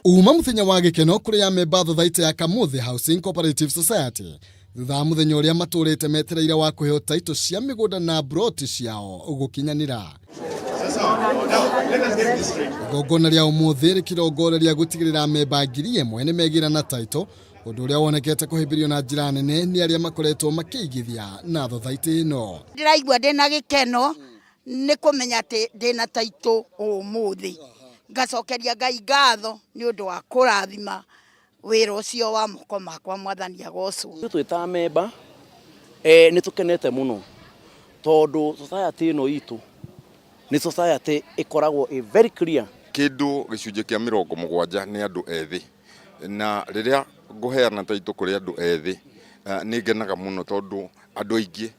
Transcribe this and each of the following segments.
Uma muthenya wa gikeno kuri ya memba thothaite ya Kamuthi Housing Cooperative Society thutha muthenya uria maturite metereire wa kuheo taito cia migunda na broti ciao gukinyanira. Igongona ria umuthi rikirongoreria gutigirira memba ngiri imwe ni megira na taito undu uria wonekete kuhimbirio na njira nene ni aria makoretwo makigithia na thothaite ino. Ndiraigua ndina gikeno ni kumenya ati ndina taito umuthi ngacokeria Ngai ngatho ni undu wa kurathima wira ucio wa moko makwa Mwathani agocwo. Twita memba ni tukenete muno tondu society ino itu ni society ikoragwo very clear. Kindu gicunje kia 70 ni andu ethi na riria nguheana taito kuri andu ethi ni ngenaga muno tondu andu aingi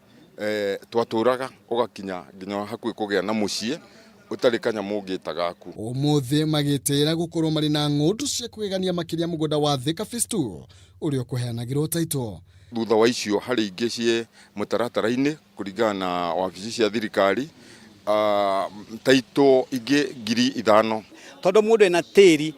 twaturaga ugakinya nginya hakui kugia na mucie utari kanyamu ngitagaku. Umuthi magitira gukorwo mari na ng'undu cia kwigania makiria mugunda wa Thika Phase 2 uria kuheanagirwo taito. Thutha wa icio hari ingi cie mutaratara-ini kuringana na wabici cia thirikari taito ingi 5,000 tondu mundu ena tiri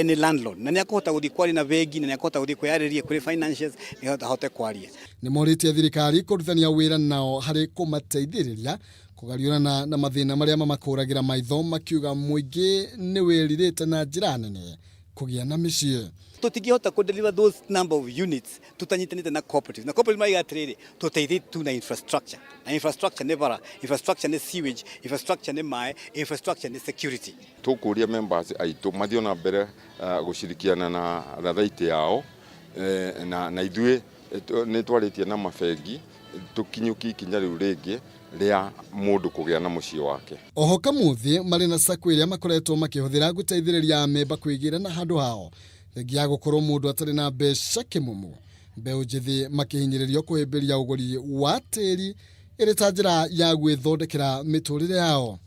ni landlord na niakuhota guthi kwari na bengi na niakuhota guthi kwiyariria kuri financials ni hote kwaria. Ni moritie thirikari kuruthania wira nao hari kumateithiriria kugariurana na mathina maria mamakuragira maitho makiuga muingi ni wiririte na njira nene kugia na micii. Tutingihota ku deliver those number of units tutanyitanite na cooperative na cooperative mai atriri tuteithie tu na infrastructure ne bara infrastructure ne sewage infrastructure ne mai infrastructure ne security. Tukuria members aitu mathio na mbere gushirikiana na rathaiti yao na ithue ni twaritie na mabengi tukinyuki ikinya riu ringi ria mundu kugia na mucii wake. Oho Kamuthi mari na sacco iria makoretwo makihuthira guteithiriria memba kwigira na handu hao ngia gukorwo mundu atari na mbeca kimumu mbeu njithi makihinyiririo kuhimbiria uguri wa tiri iri ta njira ya gwithondekera miturire yao.